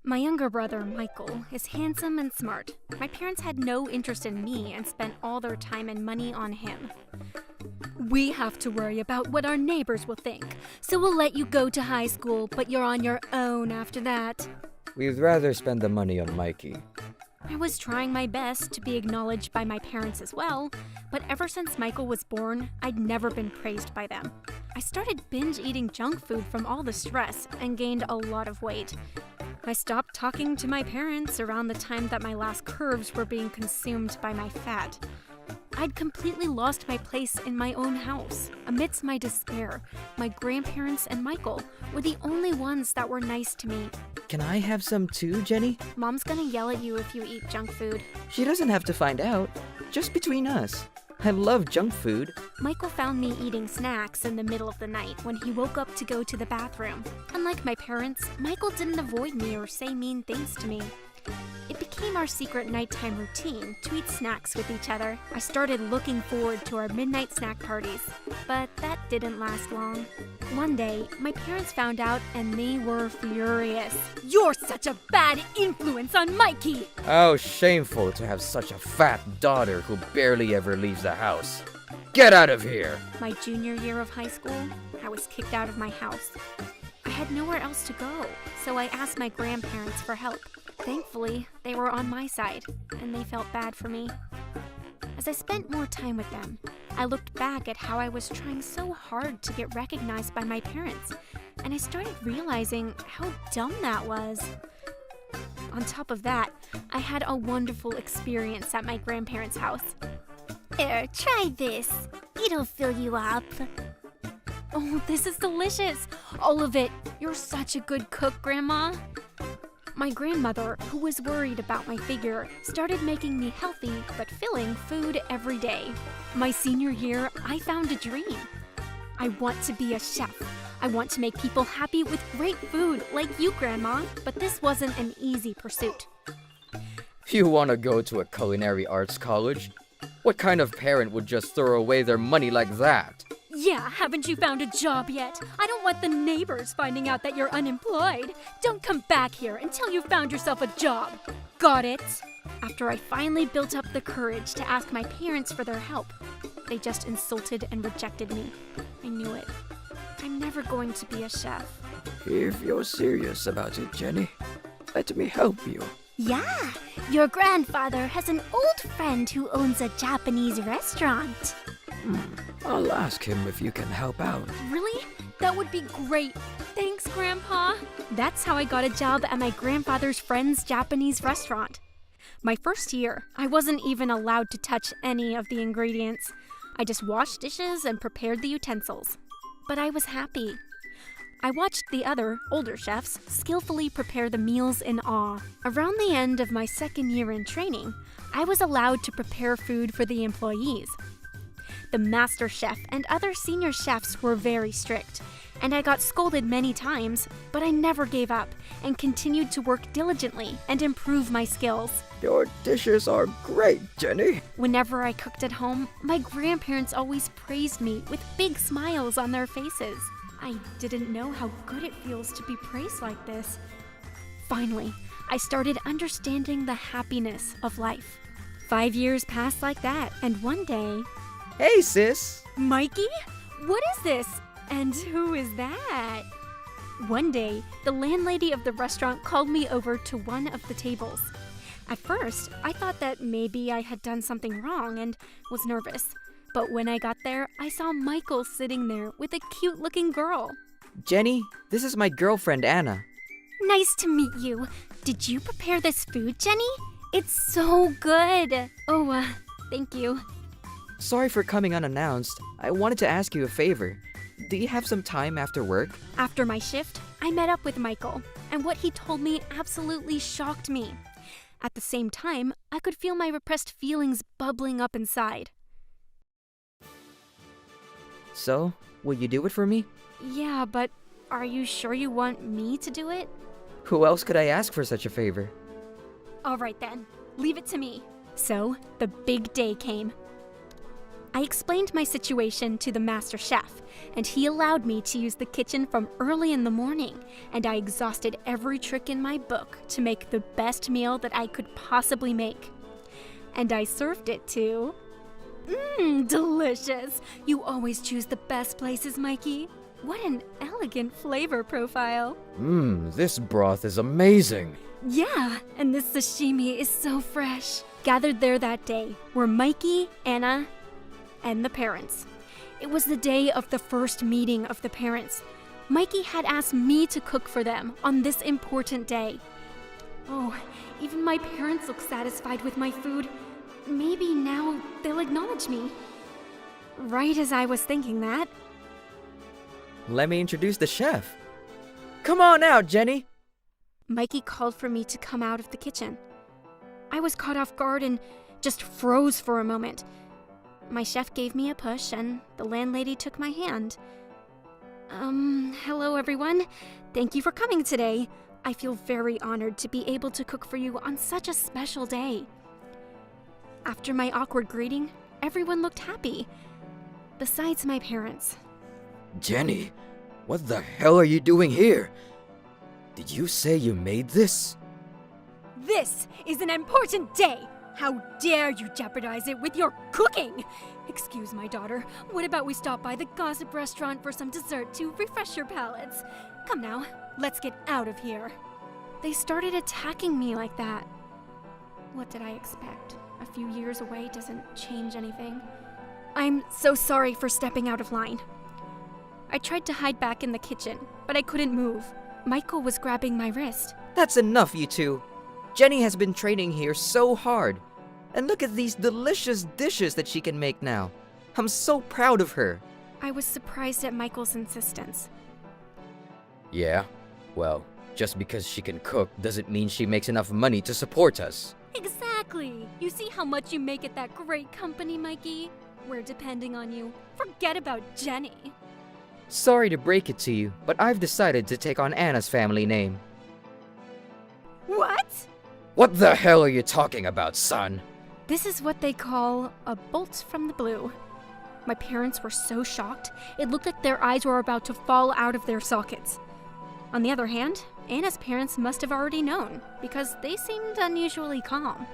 My younger brother, Michael, is handsome and smart. My parents had no interest in me and spent all their time and money on him. We have to worry about what our neighbors will think, so we'll let you go to high school, but you're on your own after that. We'd rather spend the money on Mikey. I was trying my best to be acknowledged by my parents as well, but ever since Michael was born, I'd never been praised by them. I started binge eating junk food from all the stress and gained a lot of weight. I stopped talking to my parents around the time that my last curves were being consumed by my fat. I'd completely lost my place in my own house. Amidst my despair, my grandparents and Michael were the only ones that were nice to me. Can I have some too, Jenny? Mom's gonna yell at you if you eat junk food. She doesn't have to find out. Just between us. I love junk food. Michael found me eating snacks in the middle of the night when he woke up to go to the bathroom. Unlike my parents, Michael didn't avoid me or say mean things to me. It became our secret nighttime routine to eat snacks with each other. I started looking forward to our midnight snack parties, but that didn't last long. One day, my parents found out and they were furious. You're such a bad influence on Mikey! How shameful to have such a fat daughter who barely ever leaves the house. Get out of here! My junior year of high school, I was kicked out of my house. I had nowhere else to go, so I asked my grandparents for help. Thankfully, they were on my side, and they felt bad for me. As I spent more time with them, I looked back at how I was trying so hard to get recognized by my parents, and I started realizing how dumb that was. On top of that, I had a wonderful experience at my grandparents' house. Here, try this. It'll fill you up. Oh, this is delicious! All of it! You're such a good cook, Grandma! My grandmother, who was worried about my figure, started making me healthy but filling food every day. My senior year, I found a dream. I want to be a chef. I want to make people happy with great food like you, Grandma, but this wasn't an easy pursuit. You want to go to a culinary arts college? What kind of parent would just throw away their money like that? Yeah, haven't you found a job yet? I don't want the neighbors finding out that you're unemployed. Don't come back here until you've found yourself a job. Got it? After I finally built up the courage to ask my parents for their help, they just insulted and rejected me. I knew it. I'm never going to be a chef. If you're serious about it, Jenny, let me help you. Yeah, your grandfather has an old friend who owns a Japanese restaurant. I'll ask him if you can help out. Really? That would be great. Thanks, Grandpa. That's how I got a job at my grandfather's friend's Japanese restaurant. My first year, I wasn't even allowed to touch any of the ingredients. I just washed dishes and prepared the utensils. But I was happy. I watched the other, older chefs skillfully prepare the meals in awe. Around the end of my second year in training, I was allowed to prepare food for the employees. The master chef and other senior chefs were very strict, and I got scolded many times, but I never gave up and continued to work diligently and improve my skills. Your dishes are great, Jenny. Whenever I cooked at home, my grandparents always praised me with big smiles on their faces. I didn't know how good it feels to be praised like this. Finally, I started understanding the happiness of life. 5 years passed like that, and one day... Hey, sis! Mikey? What is this? And who is that? One day, the landlady of the restaurant called me over to one of the tables. At first, I thought that maybe I had done something wrong and was nervous. But when I got there, I saw Michael sitting there with a cute-looking girl. Jenny, this is my girlfriend, Anna. Nice to meet you. Did you prepare this food, Jenny? It's so good. Oh, thank you. Sorry for coming unannounced. I wanted to ask you a favor. Do you have some time after work? After my shift, I met up with Michael, and what he told me absolutely shocked me. At the same time, I could feel my repressed feelings bubbling up inside. So, will you do it for me? Yeah, but are you sure you want me to do it? Who else could I ask for such a favor? All right then, leave it to me. So, the big day came. I explained my situation to the master chef, and he allowed me to use the kitchen from early in the morning, and I exhausted every trick in my book to make the best meal that I could possibly make. And I served it to... delicious! You always choose the best places, Mikey. What an elegant flavor profile. This broth is amazing. Yeah, and this sashimi is so fresh. Gathered there that day were Mikey, Anna, and the parents. It was the day of the first meeting of the parents. Mikey had asked me to cook for them on this important day. Oh, even my parents look satisfied with my food. Maybe now they'll acknowledge me. Right as I was thinking that. Let me introduce the chef. Come on out, Jenny. Mikey called for me to come out of the kitchen. I was caught off guard and just froze for a moment. My chef gave me a push and the landlady took my hand. Hello everyone. Thank you for coming today. I feel very honored to be able to cook for you on such a special day. After my awkward greeting, everyone looked happy. Besides my parents. Jenny, what the hell are you doing here? Did you say you made this? This is an important day. How dare you jeopardize it with your cooking? Excuse my daughter, what about we stop by the gossip restaurant for some dessert to refresh your palates? Come now, let's get out of here. They started attacking me like that. What did I expect? A few years away doesn't change anything. I'm so sorry for stepping out of line. I tried to hide back in the kitchen, but I couldn't move. Michael was grabbing my wrist. That's enough, you two. Jenny has been training here so hard. And look at these delicious dishes that she can make now. I'm so proud of her. I was surprised at Michael's insistence. Yeah? Well, just because she can cook doesn't mean she makes enough money to support us. Exactly! You see how much you make at that great company, Mikey? We're depending on you. Forget about Jenny. Sorry to break it to you, but I've decided to take on Anna's family name. What? What the hell are you talking about, son? This is what they call a bolt from the blue. My parents were so shocked, it looked like their eyes were about to fall out of their sockets. On the other hand, Anna's parents must have already known, because they seemed unusually calm.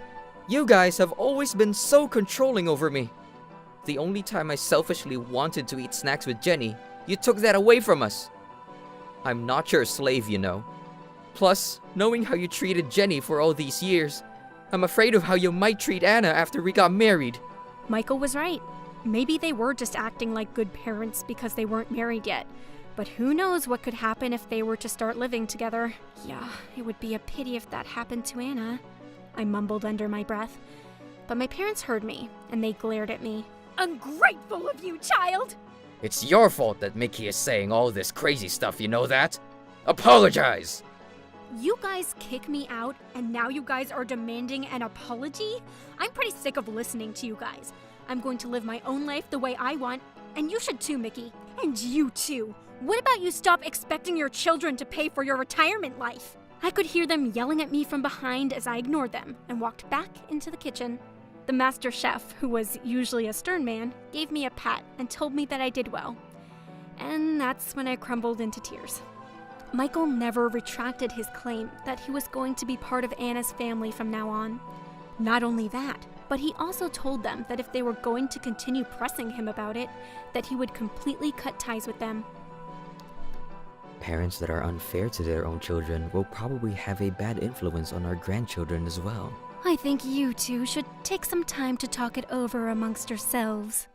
You guys have always been so controlling over me. The only time I selfishly wanted to eat snacks with Jenny, you took that away from us. I'm not your slave, you know. Plus, knowing how you treated Jenny for all these years, I'm afraid of how you might treat Anna after we got married. Michael was right. Maybe they were just acting like good parents because they weren't married yet. But who knows what could happen if they were to start living together. Yeah, it would be a pity if that happened to Anna. I mumbled under my breath. But my parents heard me, and they glared at me. Ungrateful of you, child! It's your fault that Mickey is saying all this crazy stuff, you know that? Apologize! You guys kick me out, and now you guys are demanding an apology? I'm pretty sick of listening to you guys. I'm going to live my own life the way I want, and you should too, Mickey. And you too. What about you stop expecting your children to pay for your retirement life? I could hear them yelling at me from behind as I ignored them and walked back into the kitchen. The master chef, who was usually a stern man, gave me a pat and told me that I did well. And that's when I crumbled into tears. Michael never retracted his claim that he was going to be part of Anna's family from now on. Not only that, but he also told them that if they were going to continue pressing him about it, that he would completely cut ties with them. Parents that are unfair to their own children will probably have a bad influence on our grandchildren as well. I think you two should take some time to talk it over amongst yourselves.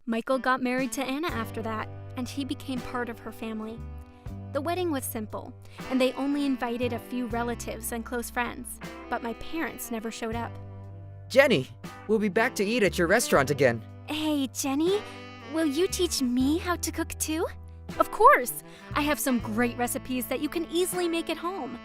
Michael got married to Anna after that, and he became part of her family. The wedding was simple, and they only invited a few relatives and close friends, but my parents never showed up. Jenny, we'll be back to eat at your restaurant again. Hey, Jenny, will you teach me how to cook too? Of course! I have some great recipes that you can easily make at home.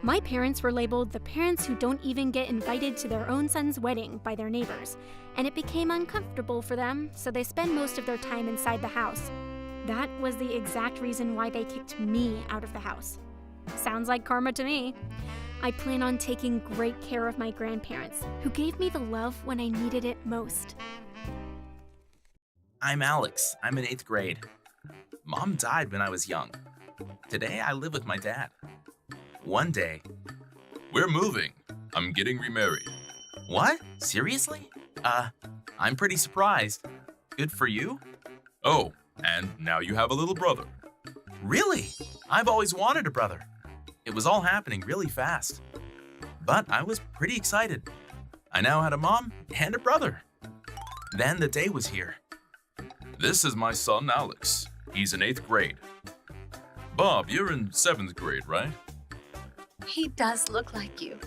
My parents were labeled the parents who don't even get invited to their own son's wedding by their neighbors, and it became uncomfortable for them, so they spend most of their time inside the house. That was the exact reason why they kicked me out of the house. Sounds like karma to me. I plan on taking great care of my grandparents, who gave me the love when I needed it most. I'm Alex. I'm in 8th grade. Mom died when I was young. Today, I live with my dad. One day, We're moving. I'm getting remarried. what? Seriously? I'm pretty surprised. Good for you? Oh, and now you have a little brother. Really? I've always wanted a brother. It was all happening really fast. But I was pretty excited. I now had a mom and a brother. Then the day was here. This is my son, Alex. He's in 8th grade. Bob, you're in 7th grade, right? He does look like you.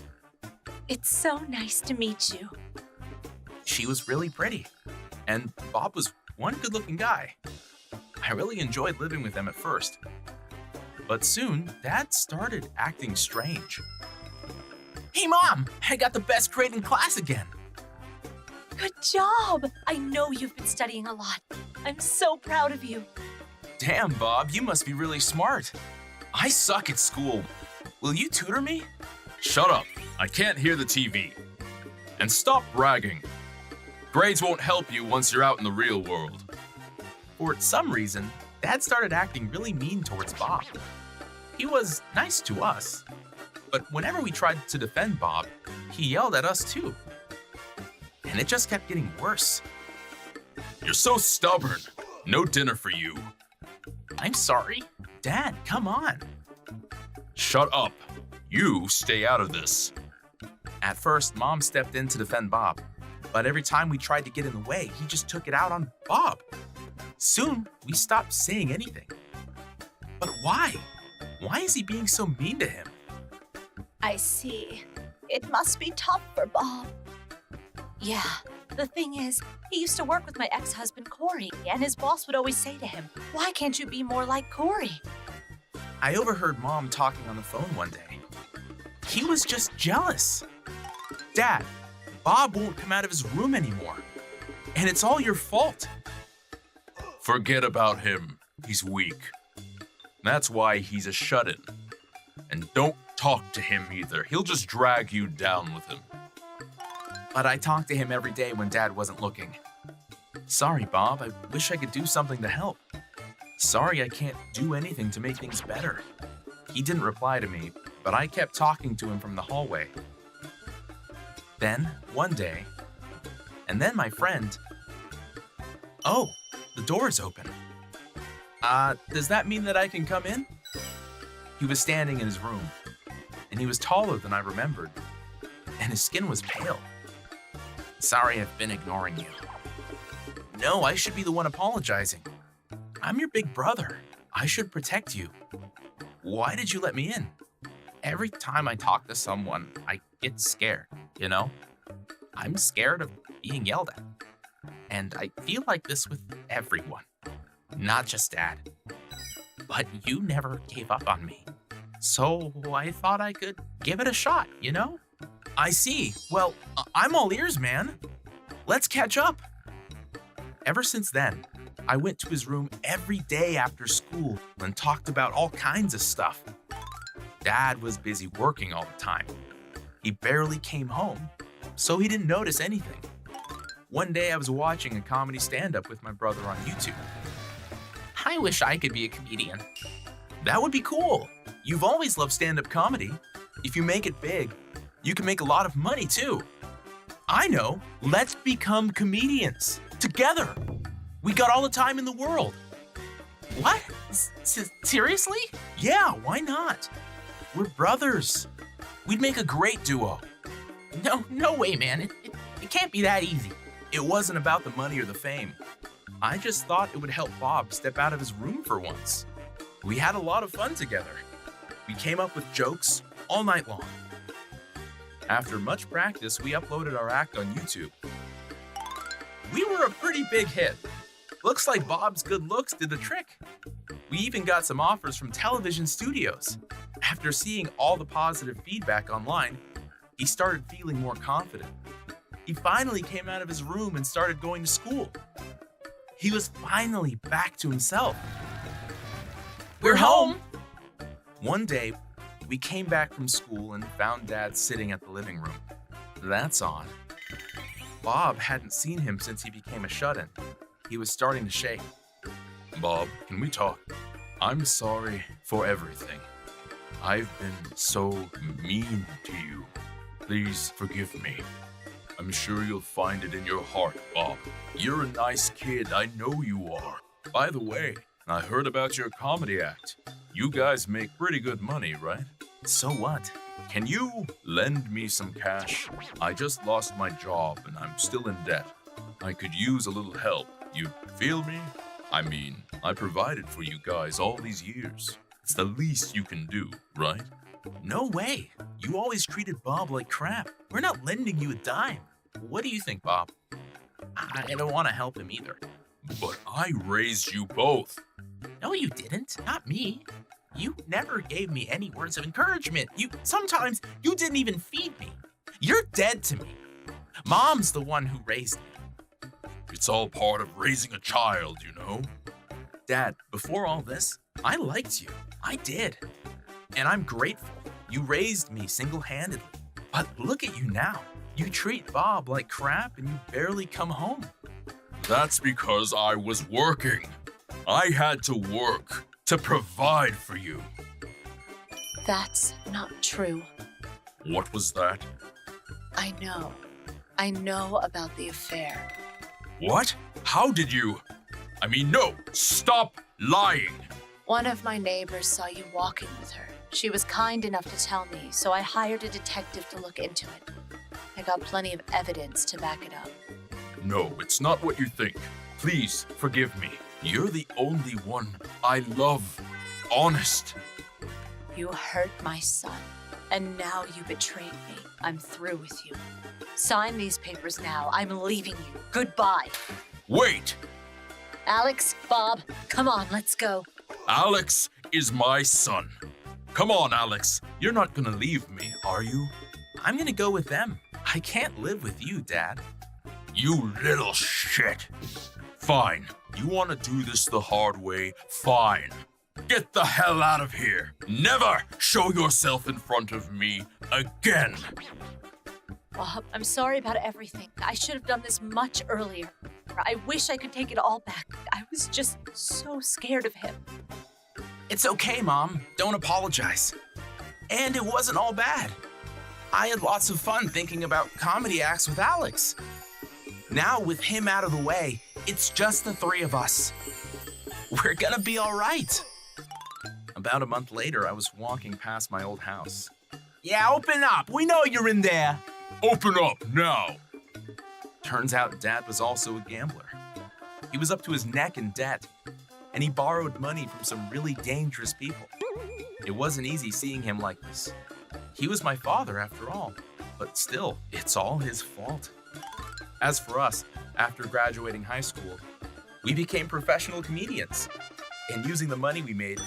It's so nice to meet you. She was really pretty. And Bob was one good-looking guy. I really enjoyed living with them at first. But soon, Dad started acting strange. Hey, Mom! I got the best grade in class again! Good job! I know you've been studying a lot. I'm so proud of you. Damn, Bob, you must be really smart. I suck at school. Will you tutor me? Shut up. I can't hear the TV. And stop bragging. Grades won't help you once you're out in the real world. For some reason, Dad started acting really mean towards Bob. He was nice to us, but whenever we tried to defend Bob, he yelled at us too. And it just kept getting worse. You're so stubborn. No dinner for you. I'm sorry. Dad, come on. Shut up. You stay out of this. At first, Mom stepped in to defend Bob, but every time we tried to get in the way, he just took it out on Bob. Soon, we stopped saying anything. But why? Why is he being so mean to him? I see. It must be tough for Bob. Yeah, the thing is, he used to work with my ex-husband Corey, and his boss would always say to him, "Why can't you be more like Corey?" I overheard Mom talking on the phone one day. He was just jealous. Dad, Bob won't come out of his room anymore. And it's all your fault. Forget about him. He's weak. That's why he's a shut-in. And don't talk to him either. He'll just drag you down with him. But I talked to him every day when Dad wasn't looking. Sorry, Bob. I wish I could do something to help. Sorry I can't do anything to make things better. He didn't reply to me, but I kept talking to him from the hallway. Then, one day, and then my friend... Oh, the door is open. Does that mean that I can come in? He was standing in his room, and he was taller than I remembered, and his skin was pale. Sorry I've been ignoring you. No, I should be the one apologizing. I'm your big brother. I should protect you. Why did you let me in? Every time I talk to someone, I get scared, you know? I'm scared of being yelled at. And I feel like this with everyone, not just Dad. But you never gave up on me. So I thought I could give it a shot, you know? I see. Well, I'm all ears, man. Let's catch up. Ever since then, I went to his room every day after school and talked about all kinds of stuff. Dad was busy working all the time. He barely came home, so he didn't notice anything. One day I was watching a comedy stand-up with my brother on YouTube. I wish I could be a comedian. That would be cool. You've always loved stand-up comedy. If you make it big, you can make a lot of money too. I know. Let's become comedians together. We got all the time in the world. What? Seriously? Yeah, why not? We're brothers. We'd make a great duo. No way, man. It can't be that easy. It wasn't about the money or the fame. I just thought it would help Bob step out of his room for once. We had a lot of fun together. We came up with jokes all night long. After much practice, we uploaded our act on YouTube. We were a pretty big hit. Looks like Bob's good looks did the trick. We even got some offers from television studios. After seeing all the positive feedback online, he started feeling more confident. He finally came out of his room and started going to school. He was finally back to himself. We're home! One day, we came back from school and found Dad sitting at the living room. That's odd. Bob hadn't seen him since he became a shut-in. He was starting to shake. Bob, can we talk? I'm sorry for everything. I've been so mean to you. Please forgive me. I'm sure you'll find it in your heart, Bob. You're a nice kid, I know you are. By the way, I heard about your comedy act. You guys make pretty good money, right? So what? Can you lend me some cash? I just lost my job and I'm still in debt. I could use a little help. You feel me? I mean, I provided for you guys all these years. It's the least you can do, right? No way. You always treated Bob like crap. We're not lending you a dime. What do you think, Bob? I don't want to help him either. But I raised you both. No, you didn't. Not me. You never gave me any words of encouragement. Sometimes you didn't even feed me. You're dead to me. Mom's the one who raised me. It's all part of raising a child, you know? Dad, before all this, I liked you. I did. And I'm grateful. You raised me single-handedly. But look at you now. You treat Bob like crap and you barely come home. That's because I was working. I had to work to provide for you. That's not true. What was that? I know. I know about the affair. What? How did you? I mean, no, stop lying. One of my neighbors saw you walking with her. She was kind enough to tell me, so I hired a detective to look into it. I got plenty of evidence to back it up. No, it's not what you think. Please forgive me. You're the only one I love. Honest. You hurt my son, and now you betrayed me. I'm through with you. Sign these papers now. I'm leaving you. Goodbye. Wait! Alex, Bob, come on, let's go. Alex is my son. Come on, Alex. You're not gonna leave me, are you? I'm gonna go with them. I can't live with you, Dad. You little shit. Fine. You want to do this the hard way? Fine. Get the hell out of here. Never show yourself in front of me again. Bob, I'm sorry about everything. I should have done this much earlier. I wish I could take it all back. I was just so scared of him. It's okay, Mom. Don't apologize. And it wasn't all bad. I had lots of fun thinking about comedy acts with Alex. Now, with him out of the way, it's just the three of us. We're gonna be all right. About a month later, I was walking past my old house. Yeah, open up. We know you're in there. Open up now. Turns out Dad was also a gambler. He was up to his neck in debt, and he borrowed money from some really dangerous people. It wasn't easy seeing him like this. He was my father after all, but still, it's all his fault. As for us, after graduating high school, we became professional comedians. And using the money we made,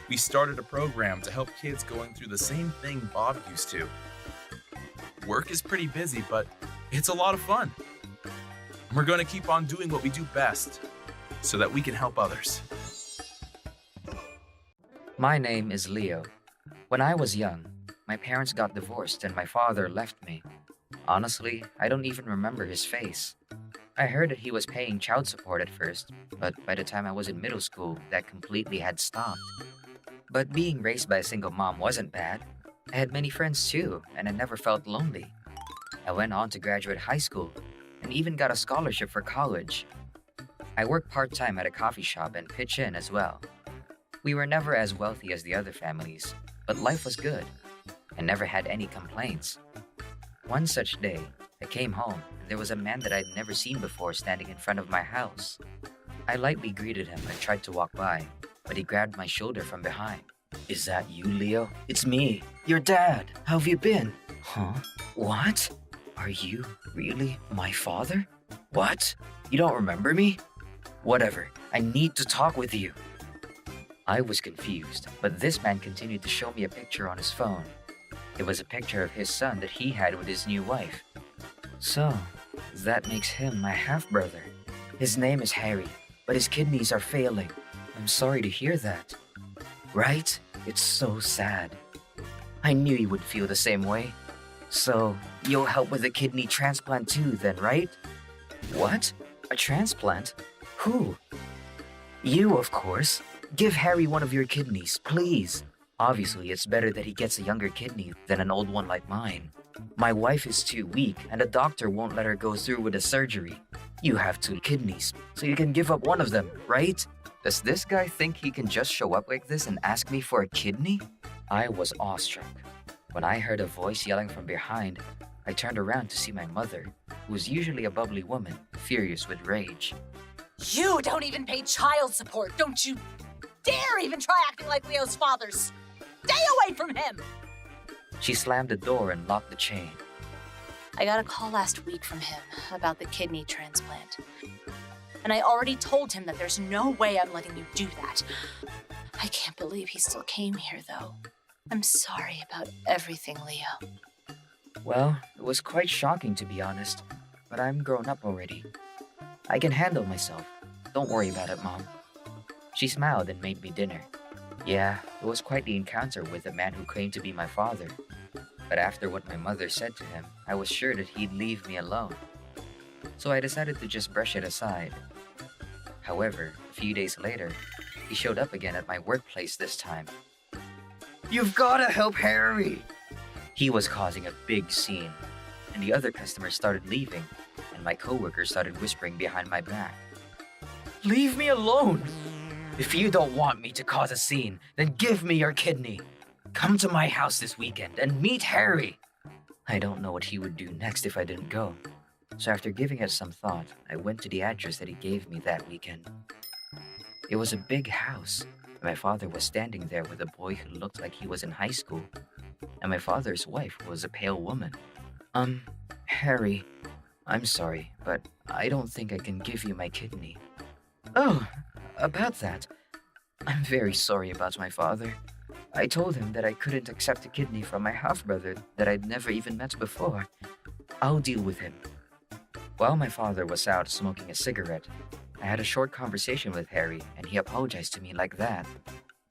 we started a program to help kids going through the same thing Bob used to. Work is pretty busy, but it's a lot of fun. We're going to keep on doing what we do best so that we can help others. My name is Leo. When I was young, my parents got divorced and my father left me. Honestly, I don't even remember his face. I heard that he was paying child support at first, but by the time I was in middle school, that completely had stopped. But being raised by a single mom wasn't bad. I had many friends too, and I never felt lonely. I went on to graduate high school and even got a scholarship for college. I worked part-time at a coffee shop and pitch in as well. We were never as wealthy as the other families, but life was good. I never had any complaints. One such day, I came home and there was a man that I'd never seen before standing in front of my house. I lightly greeted him and tried to walk by, but he grabbed my shoulder from behind. "Is that you, Leo? It's me, your dad. How have you been?" "Huh? What? Are you really my father? What? You don't remember me? Whatever, I need to talk with you." I was confused, but this man continued to show me a picture on his phone. It was a picture of his son that he had with his new wife. So, that makes him my half-brother. His name is Harry, but his kidneys are failing. I'm sorry to hear that. Right? It's so sad. I knew you would feel the same way. So, you'll help with the kidney transplant too then, right? What? A transplant? Who? You, of course. Give Harry one of your kidneys, please. Obviously, it's better that he gets a younger kidney than an old one like mine. My wife is too weak, and the doctor won't let her go through with the surgery. You have 2 kidneys, so you can give up one of them, right? Does this guy think he can just show up like this and ask me for a kidney? I was awestruck. When I heard a voice yelling from behind, I turned around to see my mother, who was usually a bubbly woman, furious with rage. You don't even pay child support. Don't you dare even try acting like Leo's father. Stay away from him! She slammed the door and locked the chain. I got a call last week from him about the kidney transplant. And I already told him that there's no way I'm letting you do that. I can't believe he still came here, though. I'm sorry about everything, Leo. Well, it was quite shocking to be honest, but I'm grown up already. I can handle myself. Don't worry about it, Mom. She smiled and made me dinner. Yeah, it was quite the encounter with the man who claimed to be my father. But after what my mother said to him, I was sure that he'd leave me alone. So I decided to just brush it aside. However, a few days later, he showed up again at my workplace this time. You've gotta help Harry! He was causing a big scene, and the other customers started leaving, and my coworkers started whispering behind my back. Leave me alone! If you don't want me to cause a scene, then give me your kidney. Come to my house this weekend and meet Harry. I don't know what he would do next if I didn't go. So after giving it some thought, I went to the address that he gave me that weekend. It was a big house, and my father was standing there with a boy who looked like he was in high school, and my father's wife was a pale woman. Harry, I'm sorry, but I don't think I can give you my kidney. Oh, about that, I'm very sorry about my father. I told him that I couldn't accept a kidney from my half-brother that I'd never even met before. I'll deal with him. While my father was out smoking a cigarette, I had a short conversation with Harry, and he apologized to me like that.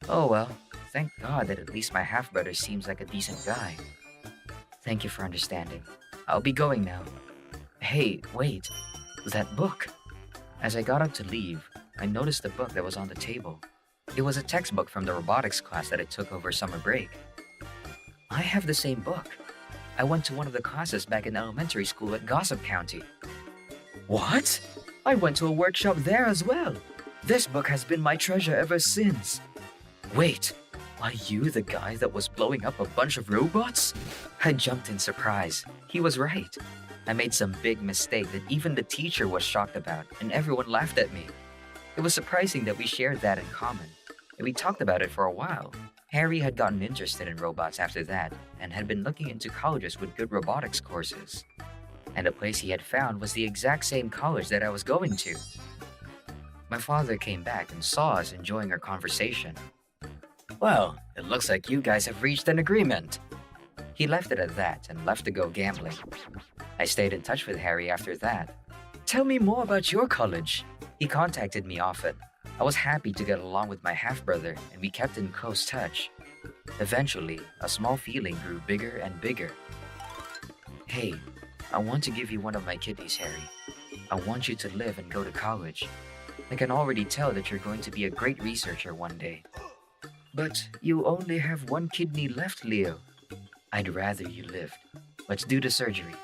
Oh well, thank God that at least my half-brother seems like a decent guy. Thank you for understanding. I'll be going now. Hey, wait, that book. As I got up to leave, I noticed the book that was on the table. It was a textbook from the robotics class that I took over summer break. I have the same book. I went to one of the classes back in elementary school at Gossip County. What? I went to a workshop there as well. This book has been my treasure ever since. Wait, are you the guy that was blowing up a bunch of robots? I jumped in surprise. He was right. I made some big mistake that even the teacher was shocked about, and everyone laughed at me. It was surprising that we shared that in common, and we talked about it for a while. Harry had gotten interested in robots after that, and had been looking into colleges with good robotics courses. And the place he had found was the exact same college that I was going to. My father came back and saw us enjoying our conversation. Well, it looks like you guys have reached an agreement. He left it at that and left to go gambling. I stayed in touch with Harry after that. Tell me more about your college. He contacted me often. I was happy to get along with my half-brother, and we kept in close touch. Eventually, a small feeling grew bigger and bigger. Hey, I want to give you one of my kidneys, Harry. I want you to live and go to college. I can already tell that you're going to be a great researcher one day. But you only have one kidney left, Leo. I'd rather you lived. Let's do the surgery.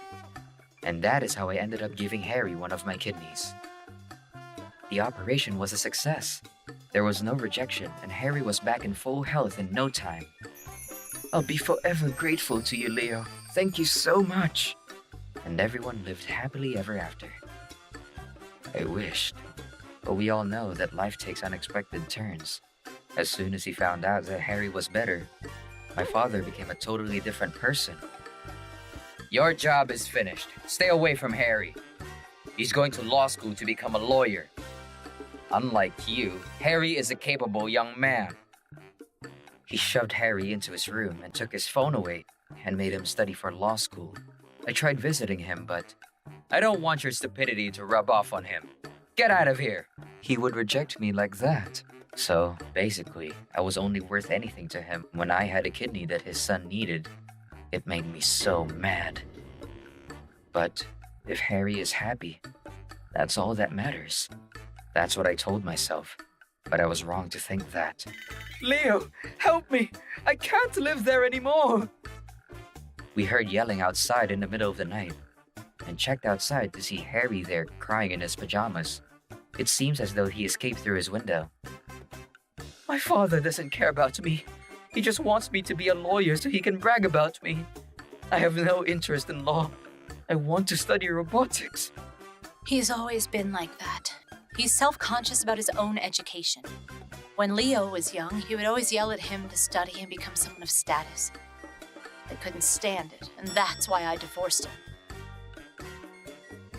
And that is how I ended up giving Harry one of my kidneys. The operation was a success. There was no rejection, and Harry was back in full health in no time. I'll be forever grateful to you, Leo. Thank you so much. And everyone lived happily ever after. I wished. But we all know that life takes unexpected turns. As soon as he found out that Harry was better, my father became a totally different person. Your job is finished. Stay away from Harry. He's going to law school to become a lawyer. Unlike you, Harry is a capable young man. He shoved Harry into his room and took his phone away and made him study for law school. I tried visiting him, but I don't want your stupidity to rub off on him. Get out of here. He would reject me like that. So, basically, I was only worth anything to him when I had a kidney that his son needed. It made me so mad. But if Harry is happy, that's all that matters. That's what I told myself, but I was wrong to think that. Leo, help me! I can't live there anymore! We heard yelling outside in the middle of the night and checked outside to see Harry there crying in his pajamas. It seems as though he escaped through his window. My father doesn't care about me. He just wants me to be a lawyer so he can brag about me. I have no interest in law. I want to study robotics. He's always been like that. He's self-conscious about his own education. When Leo was young, he would always yell at him to study and become someone of status. I couldn't stand it, and that's why I divorced him.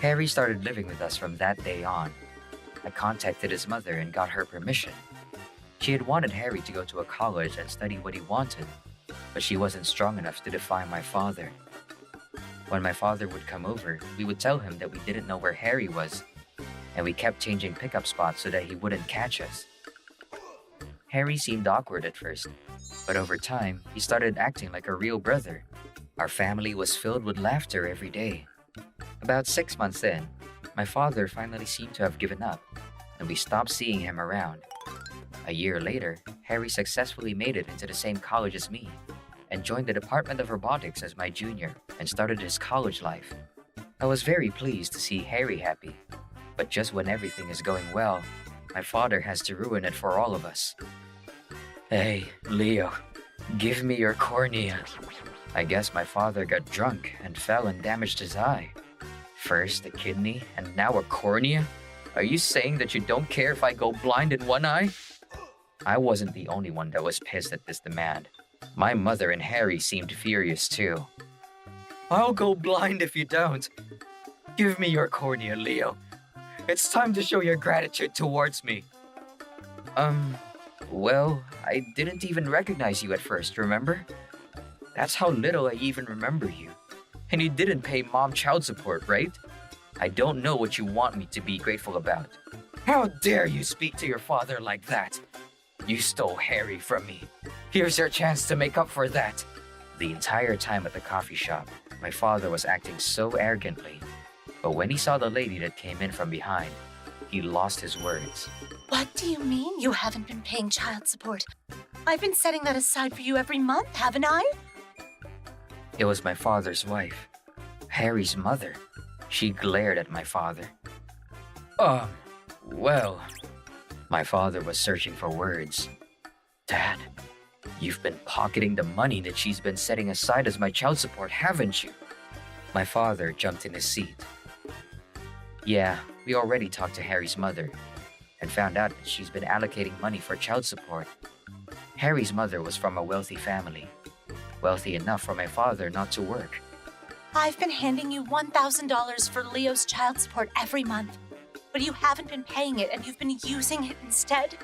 Harry started living with us from that day on. I contacted his mother and got her permission. She had wanted Harry to go to a college and study what he wanted, but she wasn't strong enough to defy my father. When my father would come over, we would tell him that we didn't know where Harry was, and we kept changing pickup spots so that he wouldn't catch us. Harry seemed awkward at first, but over time, he started acting like a real brother. Our family was filled with laughter every day. About 6 months in, my father finally seemed to have given up, and we stopped seeing him around. A year later, Harry successfully made it into the same college as me, and joined the Department of Robotics as my junior, and started his college life. I was very pleased to see Harry happy, but just when everything is going well, my father has to ruin it for all of us. Hey, Leo, give me your cornea. I guess my father got drunk and fell and damaged his eye. First a kidney, and now a cornea? Are you saying that you don't care if I go blind in one eye? I wasn't the only one that was pissed at this demand. My mother and Harry seemed furious too. I'll go blind if you don't. Give me your cornea, Leo. It's time to show your gratitude towards me. Well, I didn't even recognize you at first, remember? That's how little I even remember you. And you didn't pay mom child support, right? I don't know what you want me to be grateful about. How dare you speak to your father like that? You stole Harry from me. Here's your chance to make up for that. The entire time at the coffee shop, my father was acting so arrogantly. But when he saw the lady that came in from behind, he lost his words. What do you mean you haven't been paying child support? I've been setting that aside for you every month, haven't I? It was my father's wife, Harry's mother. She glared at my father. Well... My father was searching for words. Dad, you've been pocketing the money that she's been setting aside as my child support, haven't you? My father jumped in his seat. Yeah, we already talked to Harry's mother and found out that she's been allocating money for child support. Harry's mother was from a wealthy family, wealthy enough for my father not to work. I've been handing you $1,000 for Leo's child support every month, but you haven't been paying it and you've been using it instead.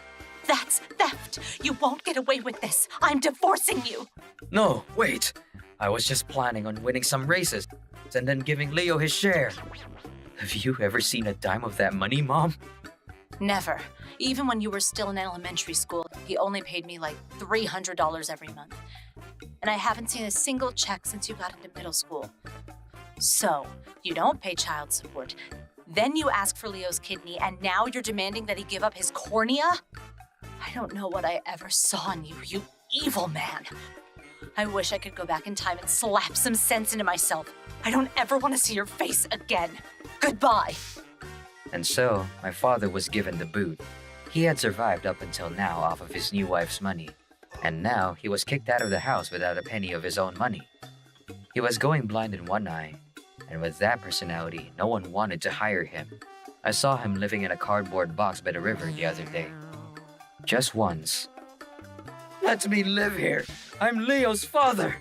That's theft. You won't get away with this. I'm divorcing you. No, wait. I was just planning on winning some races and then giving Leo his share. Have you ever seen a dime of that money, Mom? Never. Even when you were still in elementary school, he only paid me like $300 every month. And I haven't seen a single check since you got into middle school. So, you don't pay child support. Then you ask for Leo's kidney, and now you're demanding that he give up his cornea? I don't know what I ever saw in you, you evil man. I wish I could go back in time and slap some sense into myself. I don't ever want to see your face again. Goodbye. And so, my father was given the boot. He had survived up until now off of his new wife's money. And now, he was kicked out of the house without a penny of his own money. He was going blind in one eye, and with that personality, no one wanted to hire him. I saw him living in a cardboard box by the river the other day. Just once. Let me live here. I'm Leo's father.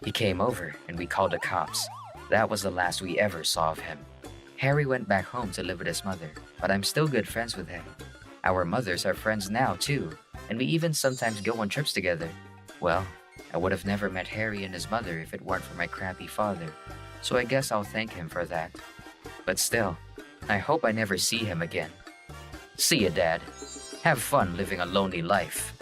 He came over, and we called the cops. That was the last we ever saw of him. Harry went back home to live with his mother, but I'm still good friends with him. Our mothers are friends now, too, and we even sometimes go on trips together. Well, I would have never met Harry and his mother if it weren't for my crappy father, so I guess I'll thank him for that. But still, I hope I never see him again. See ya, Dad. Have fun living a lonely life.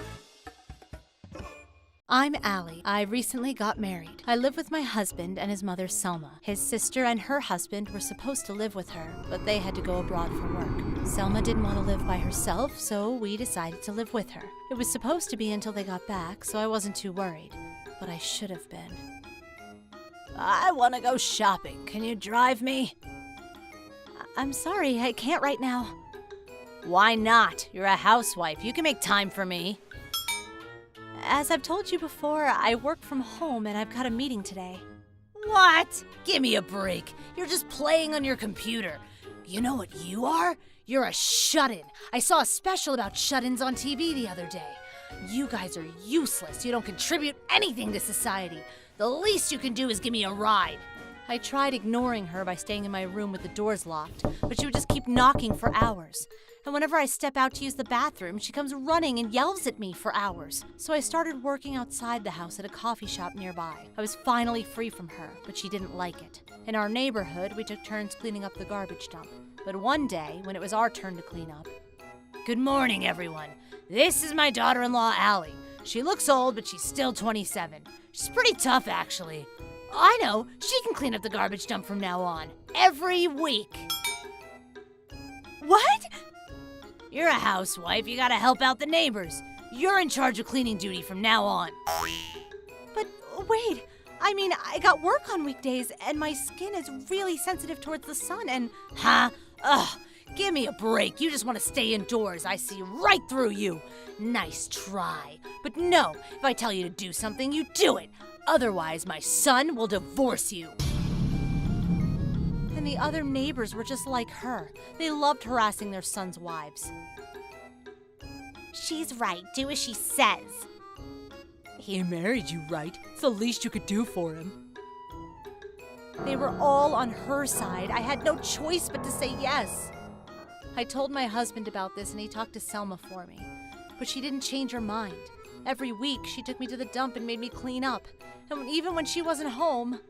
I'm Allie. I recently got married. I live with my husband and his mother, Selma. His sister and her husband were supposed to live with her, but they had to go abroad for work. Selma didn't want to live by herself, so we decided to live with her. It was supposed to be until they got back, so I wasn't too worried, but I should have been. I want to go shopping. Can you drive me? I'm sorry, I can't right now. Why not? You're a housewife. You can make time for me. As I've told you before, I work from home and I've got a meeting today. What? Give me a break. You're just playing on your computer. You know what you are? You're a shut-in. I saw a special about shut-ins on TV the other day. You guys are useless. You don't contribute anything to society. The least you can do is give me a ride. I tried ignoring her by staying in my room with the doors locked, but she would just keep knocking for hours. And whenever I step out to use the bathroom, she comes running and yells at me for hours. So I started working outside the house at a coffee shop nearby. I was finally free from her, but she didn't like it. In our neighborhood, we took turns cleaning up the garbage dump. But one day, when it was our turn to clean up... Good morning, everyone. This is my daughter-in-law, Allie. She looks old, but she's still 27. She's pretty tough, actually. I know, she can clean up the garbage dump from now on. Every week. What? You're a housewife. You gotta help out the neighbors. You're in charge of cleaning duty from now on. But wait, I mean, I got work on weekdays, and my skin is really sensitive towards the sun, and... Huh? Ugh, give me a break. You just want to stay indoors. I see right through you. Nice try. But no, if I tell you to do something, you do it. Otherwise, my son will divorce you. And the other neighbors were just like her. They loved harassing their sons' wives. She's right. Do as she says. He married you, right? It's the least you could do for him. They were all on her side. I had no choice but to say yes. I told my husband about this and he talked to Selma for me. But she didn't change her mind. Every week, she took me to the dump and made me clean up. And even when she wasn't home...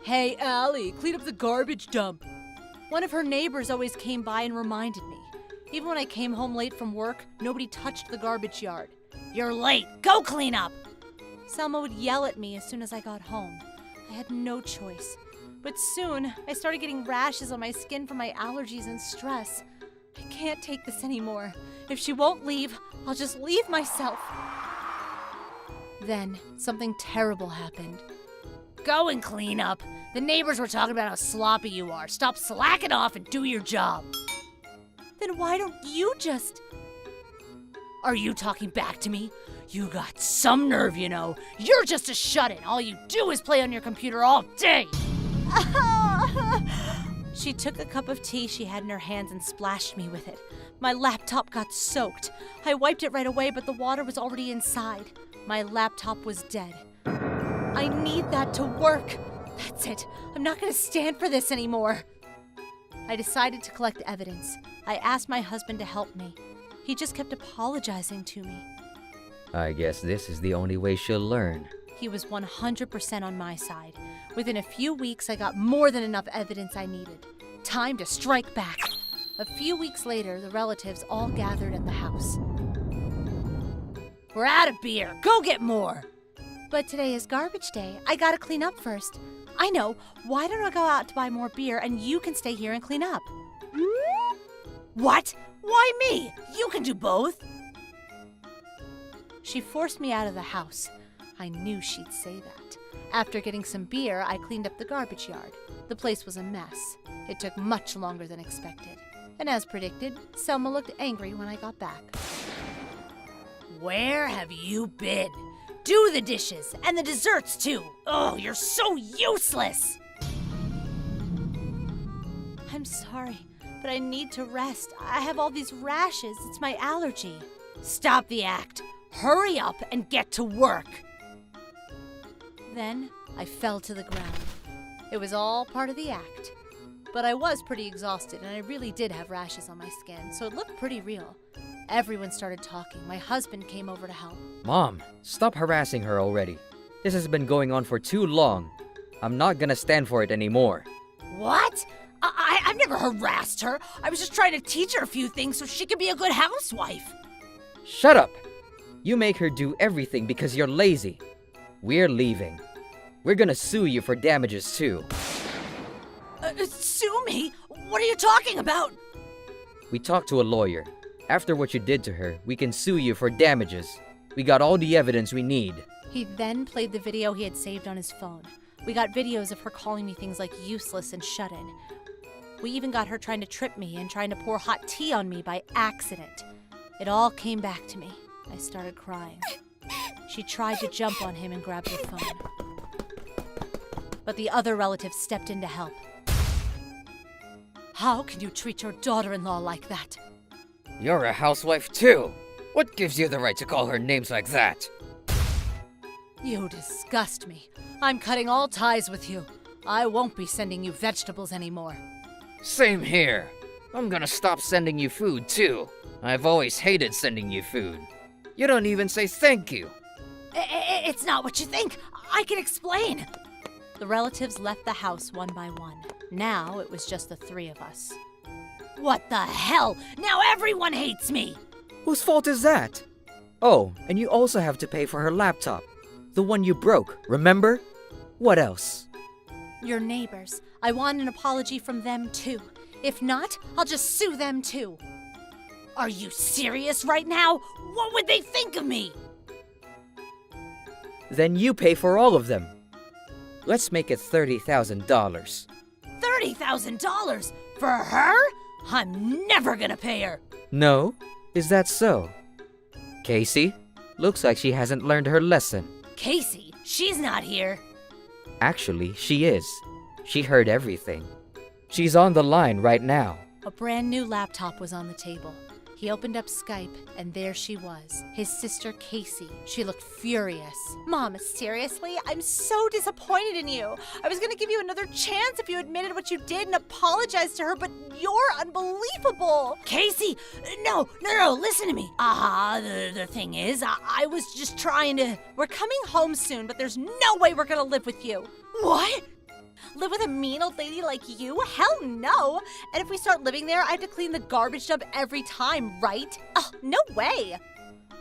Hey, Allie, clean up the garbage dump. One of her neighbors always came by and reminded me. Even when I came home late from work, nobody touched the garbage yard. You're late. Go clean up. Selma would yell at me as soon as I got home. I had no choice. But soon, I started getting rashes on my skin from my allergies and stress. I can't take this anymore. If she won't leave, I'll just leave myself. Then, something terrible happened. Go and clean up. The neighbors were talking about how sloppy you are. Stop slacking off and do your job. Then why don't you just... Are you talking back to me? You got some nerve, you know. You're just a shut-in. All you do is play on your computer all day. She took a cup of tea she had in her hands and splashed me with it. My laptop got soaked. I wiped it right away, but the water was already inside. My laptop was dead. I need that to work. That's it. I'm not going to stand for this anymore. I decided to collect evidence. I asked my husband to help me. He just kept apologizing to me. I guess this is the only way she'll learn. He was 100% on my side. Within a few weeks, I got more than enough evidence I needed. Time to strike back. A few weeks later, the relatives all gathered at the house. We're out of beer. Go get more. But today is garbage day. I gotta clean up first. I know. Why don't I go out to buy more beer and you can stay here and clean up? What? Why me? You can do both. She forced me out of the house. I knew she'd say that. After getting some beer, I cleaned up the garbage yard. The place was a mess. It took much longer than expected. And as predicted, Selma looked angry when I got back. Where have you been? Do the dishes and the desserts too. Oh, you're so useless. I'm sorry, but I need to rest. I have all these rashes. It's my allergy. Stop the act. Hurry up and get to work. Then I fell to the ground. It was all part of the act. But I was pretty exhausted and I really did have rashes on my skin, so it looked pretty real. Everyone started talking. My husband came over to help. Mom, stop harassing her already. This has been going on for too long. I'm not gonna stand for it anymore. What? I've never harassed her. I was just trying to teach her a few things so she could be a good housewife. Shut up! You make her do everything because you're lazy. We're leaving. We're gonna sue you for damages too. Sue me? What are you talking about? We talked to a lawyer. After what you did to her, we can sue you for damages. We got all the evidence we need. He then played the video he had saved on his phone. We got videos of her calling me things like useless and shut-in. We even got her trying to trip me and trying to pour hot tea on me by accident. It all came back to me. I started crying. She tried to jump on him and grab the phone. But the other relative stepped in to help. How can you treat your daughter-in-law like that? You're a housewife too. What gives you the right to call her names like that? You disgust me. I'm cutting all ties with you. I won't be sending you vegetables anymore. Same here. I'm gonna stop sending you food too. I've always hated sending you food. You don't even say thank you. It's not what you think. I can explain. The relatives left the house one by one. Now it was just the three of us. What the hell? Now everyone hates me! Whose fault is that? Oh, and you also have to pay for her laptop. The one you broke, remember? What else? Your neighbors. I want an apology from them too. If not, I'll just sue them too. Are you serious right now? What would they think of me? Then you pay for all of them. Let's make it $30,000. $30,000? For her? I'm never gonna pay her. No? Is that so? Casey? Looks like she hasn't learned her lesson. Casey? She's not here. Actually, she is. She heard everything. She's on the line right now. A brand new laptop was on the table. He opened up Skype, and there she was, his sister Casey. She looked furious. Mom, seriously? I'm so disappointed in you. I was gonna give you another chance if you admitted what you did and apologized to her, but you're unbelievable. Casey, no, listen to me. The thing is, I was just trying to... We're coming home soon, but there's no way we're gonna live with you. What? Live with a mean old lady like you? Hell no! And if we start living there, I have to clean the garbage dump every time, right? Oh, no way!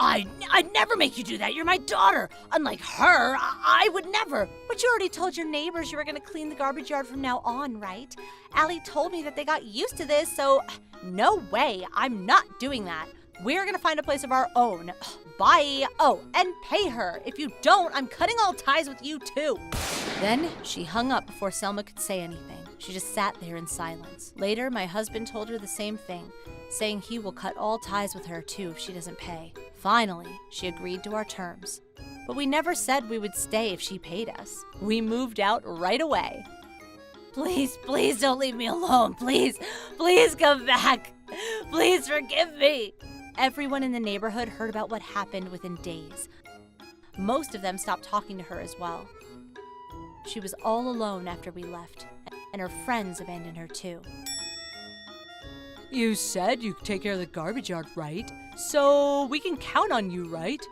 I'd never make you do that. You're my daughter. Unlike her, I would never. But you already told your neighbors you were going to clean the garbage yard from now on, right? Allie told me that they got used to this, so no way. I'm not doing that. We're going to find a place of our own. Bye. Oh, and pay her. If you don't, I'm cutting all ties with you too. Then she hung up before Selma could say anything. She just sat there in silence. Later, my husband told her the same thing, saying he will cut all ties with her too if she doesn't pay. Finally, she agreed to our terms. But we never said we would stay if she paid us. We moved out right away. Please don't leave me alone. Please come back. Please forgive me. Everyone in the neighborhood heard about what happened within days. Most of them stopped talking to her as well. She was all alone after we left, and her friends abandoned her too. You said you could take care of the garbage yard, right? So we can count on you, right?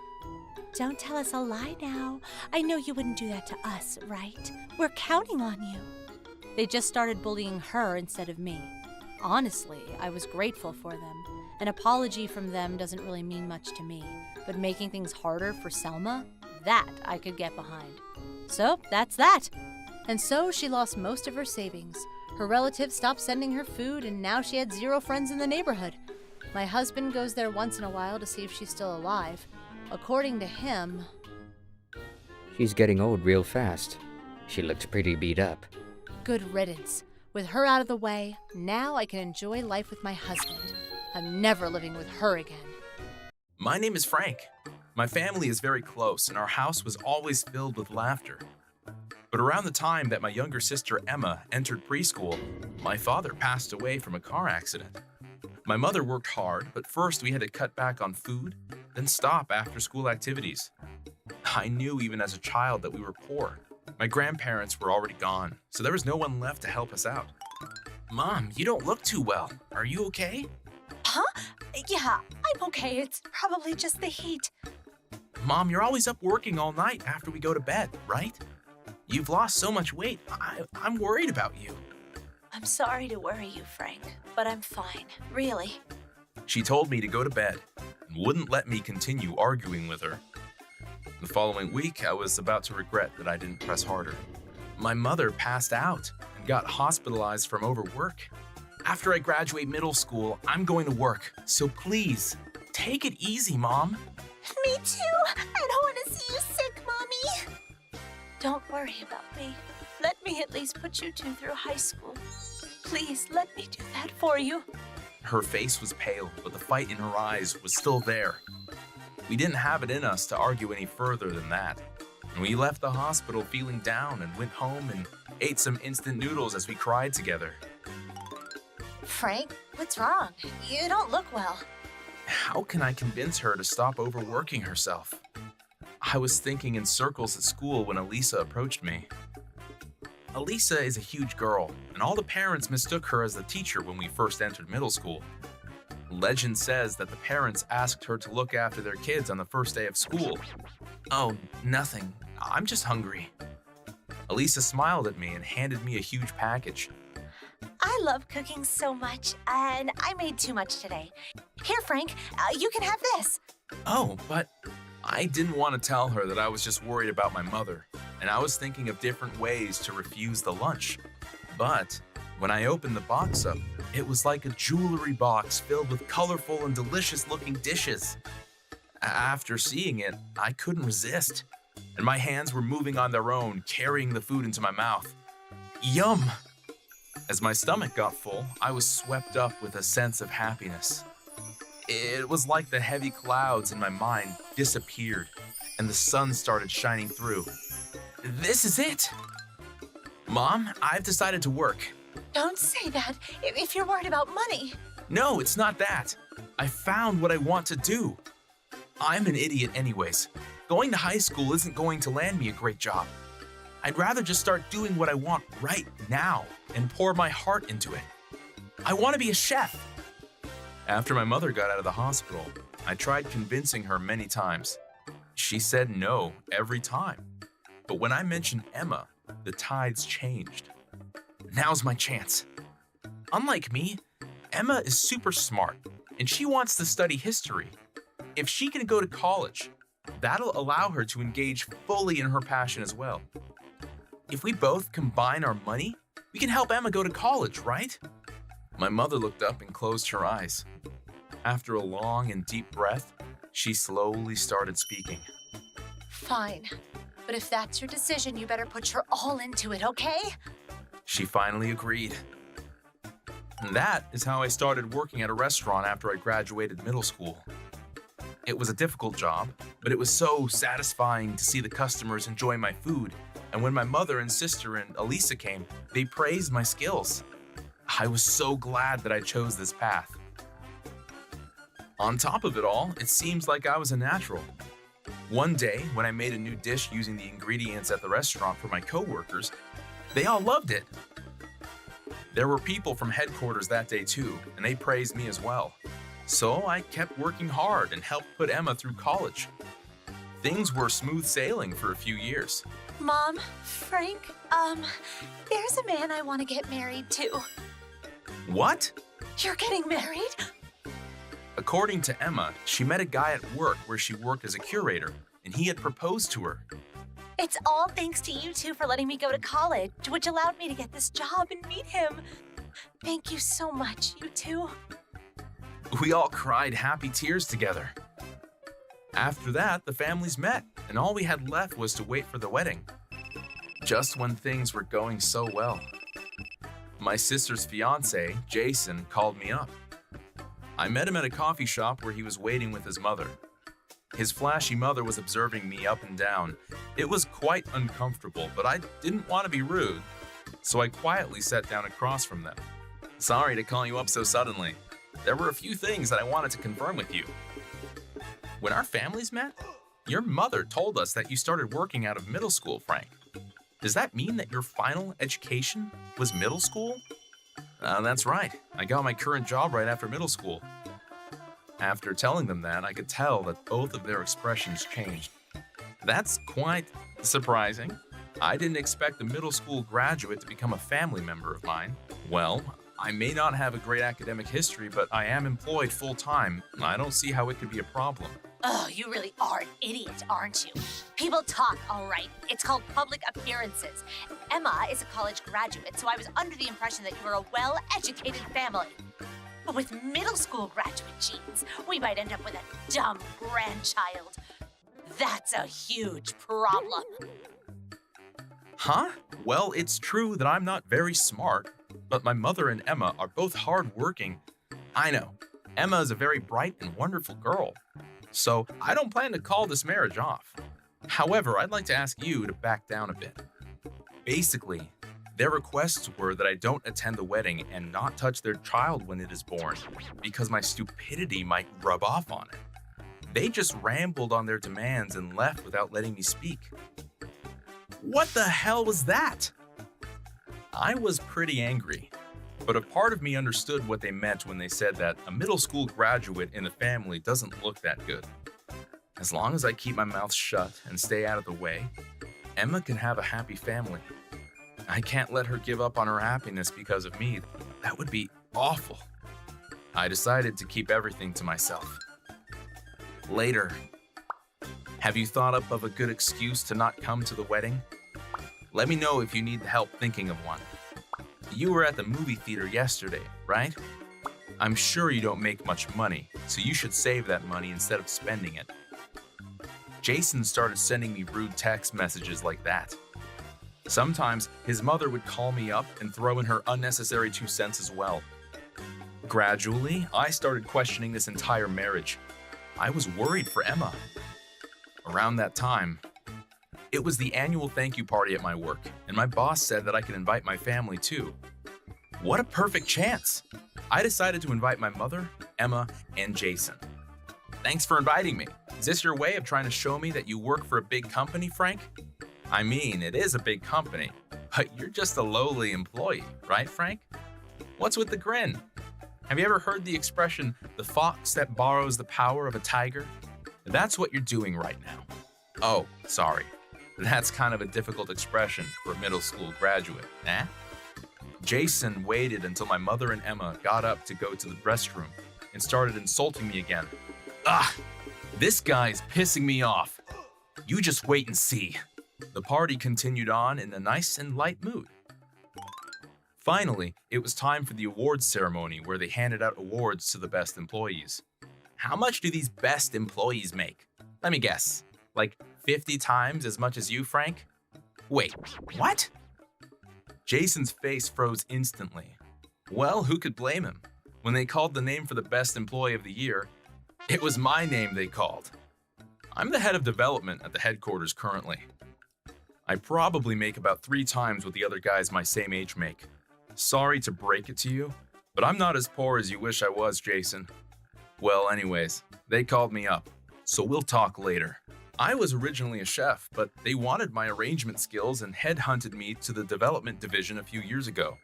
Don't tell us a lie now. I know you wouldn't do that to us, right? We're counting on you. They just started bullying her instead of me. Honestly, I was grateful for them. An apology from them doesn't really mean much to me, but making things harder for Selma, that I could get behind. So that's that. And so she lost most of her savings. Her relatives stopped sending her food, and now she had 0 friends in the neighborhood. My husband goes there once in a while to see if she's still alive. According to him... She's getting old real fast. She looked pretty beat up. Good riddance. With her out of the way, now I can enjoy life with my husband. I'm never living with her again. My name is Frank. My family is very close, and our house was always filled with laughter. But around the time that my younger sister Emma entered preschool, my father passed away from a car accident. My mother worked hard, but first we had to cut back on food, then stop after-school activities. I knew even as a child that we were poor. My grandparents were already gone, so there was no one left to help us out. Mom, you don't look too well. Are you okay? Huh? Yeah, I'm okay. It's probably just the heat. Mom, you're always up working all night after we go to bed, right? You've lost so much weight. I'm worried about you. I'm sorry to worry you, Frank, but I'm fine. Really. She told me to go to bed. and wouldn't let me continue arguing with her. The following week, I was about to regret that I didn't press harder. My mother passed out and got hospitalized from overwork. After I graduate middle school, I'm going to work, so please, take it easy, Mom. Me too. I don't want to see you sick, Mommy. Don't worry about me. Let me at least put you two through high school. Please, let me do that for you. Her face was pale, but the fight in her eyes was still there. We didn't have it in us to argue any further than that. And we left the hospital feeling down and went home and ate some instant noodles as we cried together. Frank, what's wrong? You don't look well. How can I convince her to stop overworking herself? I was thinking in circles at school when Elisa approached me. Elisa is a huge girl, and all the parents mistook her as the teacher when we first entered middle school. Legend says that the parents asked her to look after their kids on the first day of school. Oh, nothing. I'm just hungry. Elisa smiled at me and handed me a huge package. I love cooking so much, and I made too much today. Here, Frank, you can have this. Oh, but I didn't want to tell her that I was just worried about my mother, and I was thinking of different ways to refuse the lunch. But when I opened the box up, it was like a jewelry box filled with colorful and delicious-looking dishes. After seeing it, I couldn't resist, and my hands were moving on their own, carrying the food into my mouth. Yum! As my stomach got full, I was swept up with a sense of happiness. It was like the heavy clouds in my mind disappeared, and the sun started shining through. This is it! Mom, I've decided to work. Don't say that if you're worried about money. No, it's not that. I found what I want to do. I'm an idiot anyways. Going to high school isn't going to land me a great job. I'd rather just start doing what I want right now and pour my heart into it. I want to be a chef. After my mother got out of the hospital, I tried convincing her many times. She said no every time. But when I mentioned Emma, the tides changed. Now's my chance. Unlike me, Emma is super smart, and she wants to study history. If she can go to college, that'll allow her to engage fully in her passion as well. If we both combine our money, we can help Emma go to college, right? My mother looked up and closed her eyes. After a long and deep breath, she slowly started speaking. Fine. But if that's your decision, you better put your all into it, okay? She finally agreed. And that is how I started working at a restaurant after I graduated middle school. It was a difficult job, but it was so satisfying to see the customers enjoy my food. And when my mother and sister and Elisa came, they praised my skills. I was so glad that I chose this path. On top of it all, it seems like I was a natural. One day, when I made a new dish using the ingredients at the restaurant for my coworkers, they all loved it. There were people from headquarters that day too, and they praised me as well. So I kept working hard and helped put Emma through college. Things were smooth sailing for a few years. Mom, Frank, there's a man I want to get married to. What? You're getting married? According to Emma, she met a guy at work where she worked as a curator, and he had proposed to her. It's all thanks to you two for letting me go to college, which allowed me to get this job and meet him. Thank you so much, you two. We all cried happy tears together. After that, the families met, and all we had left was to wait for the wedding. Just when things were going so well. My sister's fiance, Jason, called me up. I met him at a coffee shop where he was waiting with his mother. His flashy mother was observing me up and down. It was quite uncomfortable, but I didn't want to be rude, so I quietly sat down across from them. Sorry to call you up so suddenly. There were a few things that I wanted to confirm with you. When our families met, your mother told us that you started working out of middle school, Frank. Does that mean that your final education was middle school? That's right. I got my current job right after middle school. After telling them that, I could tell that both of their expressions changed. That's quite surprising. I didn't expect a middle school graduate to become a family member of mine. Well, I may not have a great academic history, but I am employed full-time. I don't see how it could be a problem. Oh, you really are an idiot, aren't you? People talk, all right. It's called public appearances. Emma is a college graduate, so I was under the impression that you were a well-educated family. But with middle school graduate genes, we might end up with a dumb grandchild. That's a huge problem. Huh? Well, it's true that I'm not very smart, but my mother and Emma are both hardworking. I know, Emma is a very bright and wonderful girl, so I don't plan to call this marriage off. However, I'd like to ask you to back down a bit. Basically, their requests were that I don't attend the wedding and not touch their child when it is born, because my stupidity might rub off on it. They just rambled on their demands and left without letting me speak. What the hell was that? I was pretty angry, but a part of me understood what they meant when they said that a middle school graduate in the family doesn't look that good. As long as I keep my mouth shut and stay out of the way, Emma can have a happy family. I can't let her give up on her happiness because of me. That would be awful. I decided to keep everything to myself. Later, have you thought up of a good excuse to not come to the wedding? Let me know if you need help thinking of one. You were at the movie theater yesterday, right? I'm sure you don't make much money, so you should save that money instead of spending it. Jason started sending me rude text messages like that. Sometimes his mother would call me up and throw in her unnecessary 2 cents as well. Gradually, I started questioning this entire marriage. I was worried for Emma. Around that time, it was the annual thank you party at my work, and my boss said that I could invite my family too. What a perfect chance! I decided to invite my mother, Emma, and Jason. Thanks for inviting me. Is this your way of trying to show me that you work for a big company, Frank? I mean, it is a big company, but you're just a lowly employee, right, Frank? What's with the grin? Have you ever heard the expression, the fox that borrows the power of a tiger? That's what you're doing right now. Oh, sorry. That's kind of a difficult expression for a middle school graduate, eh? Jason waited until my mother and Emma got up to go to the restroom and started insulting me again. Ugh! This guy's pissing me off. You just wait and see. The party continued on in a nice and light mood. Finally, it was time for the awards ceremony where they handed out awards to the best employees. How much do these best employees make? Let me guess, like 50 times as much as you, Frank? Wait, what? Jason's face froze instantly. Well, who could blame him? When they called the name for the best employee of the year, it was my name they called. I'm the head of development at the headquarters currently. I probably make about 3 times what the other guys my same age make. Sorry to break it to you, but I'm not as poor as you wish I was, Jason. Well, anyways, they called me up, so we'll talk later. I was originally a chef, but they wanted my arrangement skills and headhunted me to the development division a few years ago.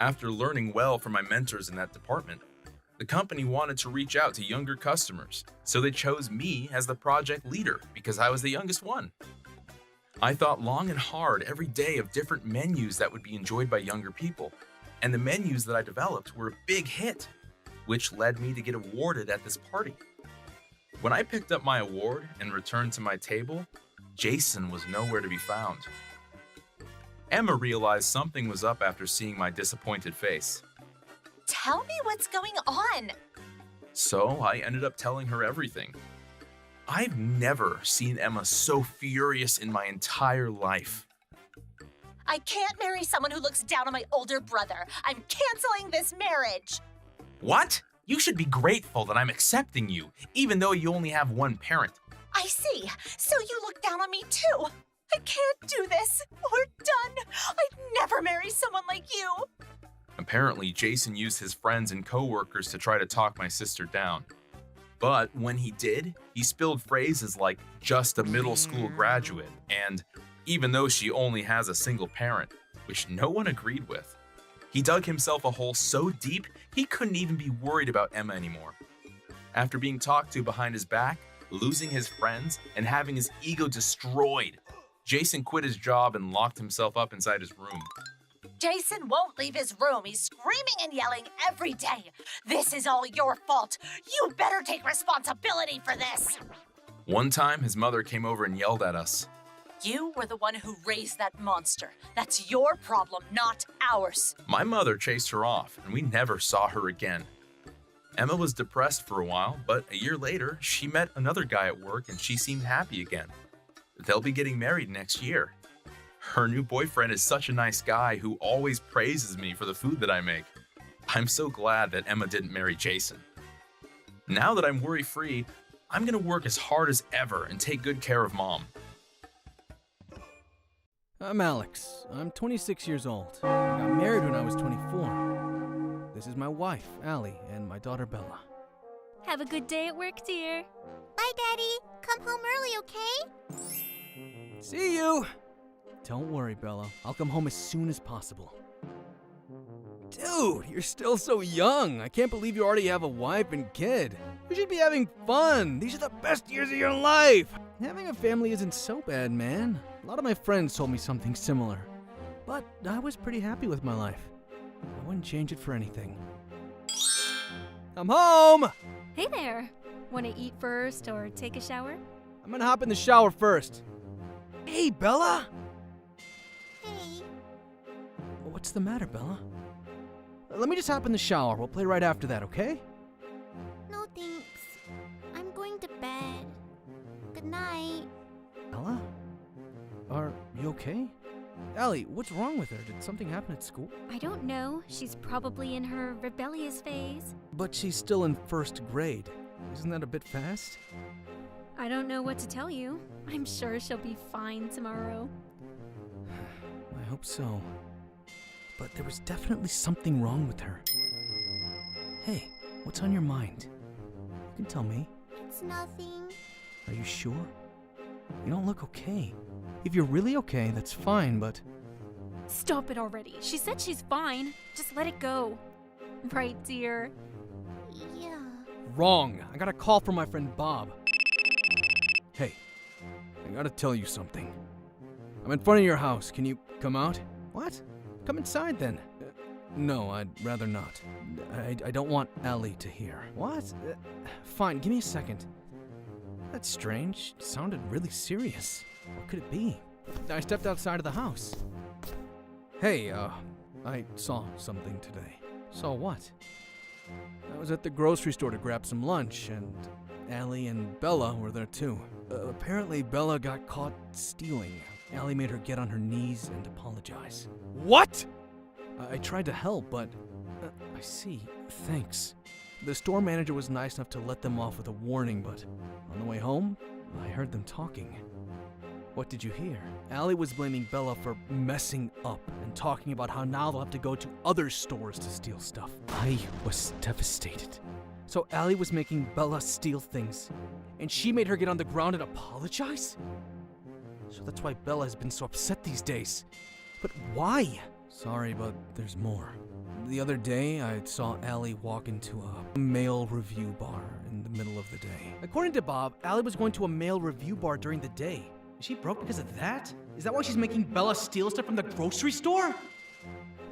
After learning well from my mentors in that department, the company wanted to reach out to younger customers, so they chose me as the project leader because I was the youngest one. I thought long and hard every day of different menus that would be enjoyed by younger people, and the menus that I developed were a big hit, which led me to get awarded at this party. When I picked up my award and returned to my table, Jason was nowhere to be found. Emma realized something was up after seeing my disappointed face. Tell me what's going on. So I ended up telling her everything. I've never seen Emma so furious in my entire life. I can't marry someone who looks down on my older brother. I'm canceling this marriage. What? You should be grateful that I'm accepting you, even though you only have one parent. I see. So you look down on me too. I can't do this. We're done. I'd never marry someone like you. Apparently, Jason used his friends and coworkers to try to talk my sister down. But when he did, he spilled phrases like, just a middle school graduate, and even though she only has a single parent, which no one agreed with. He dug himself a hole so deep, he couldn't even be worried about Emma anymore. After being talked to behind his back, losing his friends, and having his ego destroyed, Jason quit his job and locked himself up inside his room. Jason won't leave his room. He's screaming and yelling every day. This is all your fault. You better take responsibility for this. One time, his mother came over and yelled at us. You were the one who raised that monster. That's your problem, not ours. My mother chased her off, and we never saw her again. Emma was depressed for a while, but a year later, she met another guy at work and she seemed happy again. They'll be getting married next year. Her new boyfriend is such a nice guy who always praises me for the food that I make. I'm so glad that Emma didn't marry Jason. Now that I'm worry-free, I'm gonna work as hard as ever and take good care of Mom. I'm Alex. I'm 26 years old. I got married when I was 24. This is my wife, Allie, and my daughter, Bella. Have a good day at work, dear. Bye, Daddy. Come home early, okay? See you! Don't worry, Bella. I'll come home as soon as possible. Dude, you're still so young. I can't believe you already have a wife and kid. You should be having fun. These are the best years of your life. Having a family isn't so bad, man. A lot of my friends told me something similar. But I was pretty happy with my life. I wouldn't change it for anything. I'm home! Hey there. Want to eat first or take a shower? I'm gonna hop in the shower first. Hey, Bella! Hey. What's the matter, Bella? Let me just hop in the shower. We'll play right after that, okay? No thanks. I'm going to bed. Good night. Bella? Are you okay? Allie, what's wrong with her? Did something happen at school? I don't know. She's probably in her rebellious phase. But she's still in first grade. Isn't that a bit fast? I don't know what to tell you. I'm sure she'll be fine tomorrow. I hope so. But there was definitely something wrong with her. Hey, what's on your mind? You can tell me. It's nothing. Are you sure? You don't look okay. If you're really okay, that's fine, but... Stop it already. She said she's fine. Just let it go. Right, dear? Yeah. Wrong. I got a call from my friend Bob. Hey, I gotta tell you something. I'm in front of your house. Can you come out? What? Come inside then. No, I'd rather not. I don't want Allie to hear. What? Fine, give me a second. That's strange. It sounded really serious. What could it be? I stepped outside of the house. Hey, I saw something today. Saw what? I was at the grocery store to grab some lunch, and Allie and Bella were there too. Apparently, Bella got caught stealing. Allie made her get on her knees and apologize. What? I tried to help, but... I see. Thanks. The store manager was nice enough to let them off with a warning, but on the way home, I heard them talking. What did you hear? Allie was blaming Bella for messing up and talking about how now they'll have to go to other stores to steal stuff. I was devastated. So Allie was making Bella steal things, and she made her get on the ground and apologize? So that's why Bella has been so upset these days. But why? Sorry, but there's more. The other day, I saw Allie walk into a mail review bar in the middle of the day. According to Bob, Allie was going to a mail review bar during the day. Is she broke because of that? Is that why she's making Bella steal stuff from the grocery store?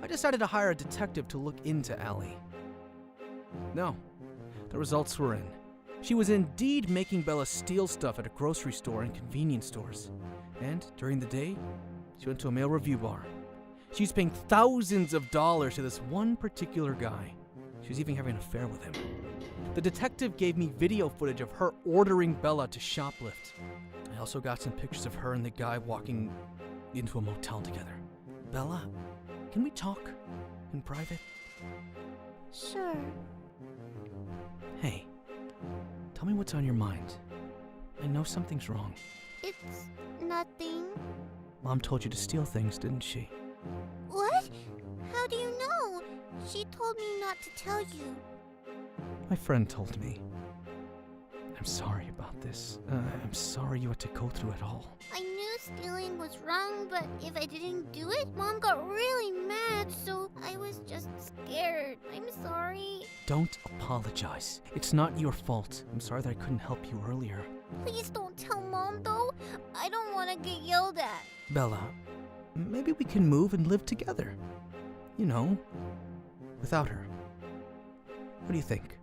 I decided to hire a detective to look into Allie. No, the results were in. She was indeed making Bella steal stuff at a grocery store and convenience stores. And during the day, she went to a mail review bar. She was paying thousands of dollars to this one particular guy. She was even having an affair with him. The detective gave me video footage of her ordering Bella to shoplift. I also got some pictures of her and the guy walking into a motel together. Bella, can we talk in private? Sure. Hey, tell me what's on your mind. I know something's wrong. It's nothing. Mom told you to steal things, didn't she? What? How do you know? She told me not to tell you. My friend told me. I'm sorry about this. I'm sorry you had to go through it all. I knew stealing was wrong, but if I didn't do it, Mom got really mad, so I was just scared. I'm sorry. Don't apologize. It's not your fault. I'm sorry that I couldn't help you earlier. Please don't tell Mom, though. I don't want to get yelled at. Bella, maybe we can move and live together. You know, without her. What do you think?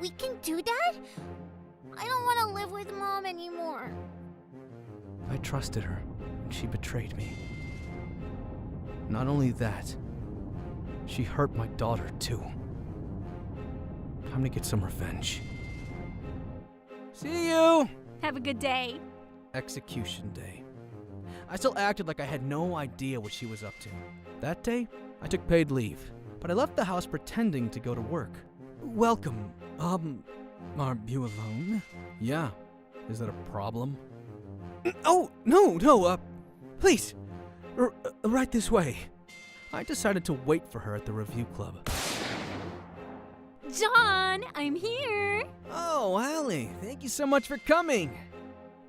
We can do that? I don't want to live with Mom anymore. I trusted her, and she betrayed me. Not only that, she hurt my daughter too. Time to get some revenge. See you! Have a good day. Execution day. I still acted like I had no idea what she was up to. That day, I took paid leave, but I left the house pretending to go to work. Welcome. Are you alone? Yeah. Is that a problem? Oh, no, please. Right this way. I decided to wait for her at the review club. John, I'm here. Oh, Allie, thank you so much for coming.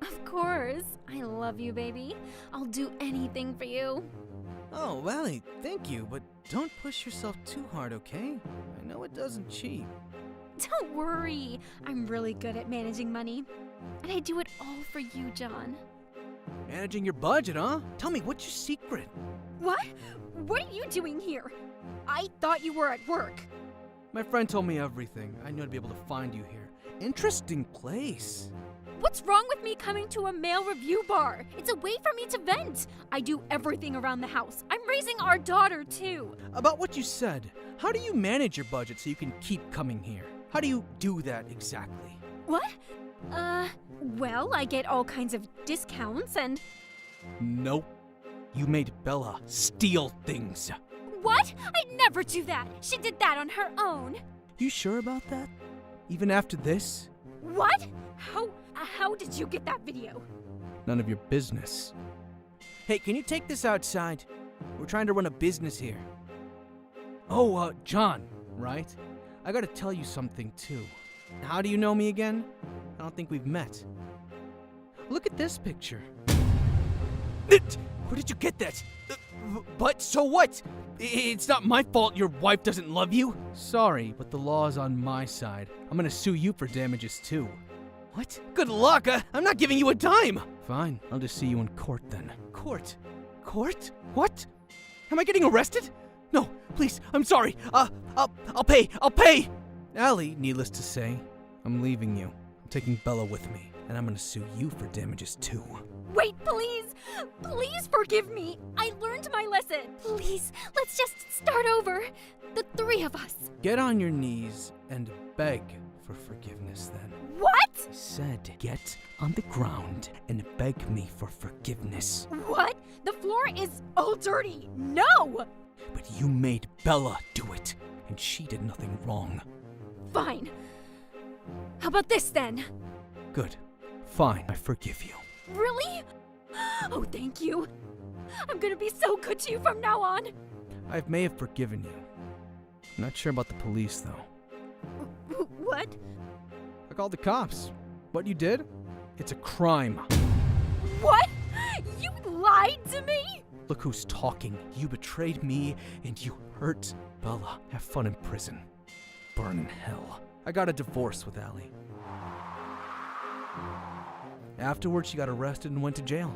Of course. I love you, baby. I'll do anything for you. Oh, Allie, thank you, but don't push yourself too hard, okay? I know it doesn't cheat. Don't worry. I'm really good at managing money. And I do it all for you, John. Managing your budget, huh? Tell me, what's your secret? What? What are you doing here? I thought you were at work. My friend told me everything. I knew I'd be able to find you here. Interesting place. What's wrong with me coming to a male review bar? It's a way for me to vent. I do everything around the house. I'm raising our daughter, too. About what you said, how do you manage your budget so you can keep coming here? How do you do that exactly? What? Well, I get all kinds of discounts and... Nope. You made Bella steal things. What? I'd never do that. She did that on her own. You sure about that? Even after this? What? How did you get that video? None of your business. Hey, can you take this outside? We're trying to run a business here. Oh, John, right? I gotta tell you something, too. How do you know me again? I don't think we've met. Look at this picture. Where did you get that? But so what? It's not my fault your wife doesn't love you. Sorry, but the law is on my side. I'm gonna sue you for damages, too. What? Good luck! I'm not giving you a dime! Fine, I'll just see you in court then. Court? Court? What? Am I getting arrested? No, please, I'm sorry. I'll pay! Allie, needless to say, I'm leaving you. I'm taking Bella with me, and I'm gonna sue you for damages too. Wait, please! Please forgive me! I learned my lesson! Please, let's just start over. The three of us. Get on your knees and beg for forgiveness then. What? I said get on the ground and beg me for forgiveness. What? The floor is all dirty. No! But you made Bella do it, and she did nothing wrong. Fine. How about this then? Good. Fine, I forgive you. Really? Oh, thank you. I'm gonna be so good to you from now on. I may have forgiven you. I'm not sure about the police, though. What? I called the cops. What you did? It's a crime. What? You lied to me? Look who's talking. You betrayed me, and you hurt Bella. Have fun in prison. Burn in hell. I got a divorce with Allie. Afterwards, she got arrested and went to jail.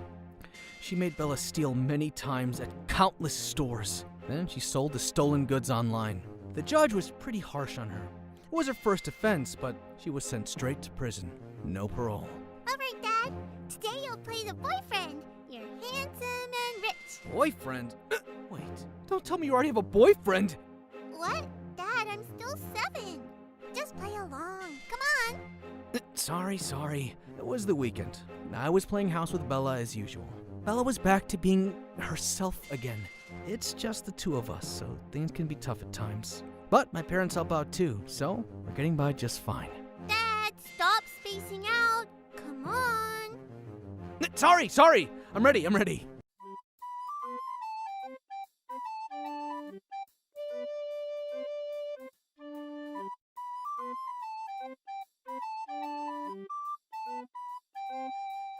She made Bella steal many times at countless stores. Then she sold the stolen goods online. The judge was pretty harsh on her. It was her first offense, but she was sent straight to prison. No parole. Alright, Dad. Today you'll play the boyfriend. You're handsome and rich. Boyfriend? Wait, don't tell me you already have a boyfriend! What? Dad, I'm still 7. Just play along. Come on. Sorry. It was the weekend. I was playing house with Bella as usual. Bella was back to being herself again. It's just the two of us, so things can be tough at times. But my parents help out too, so we're getting by just fine. Dad, stop spacing out. Come on. Sorry. I'm ready.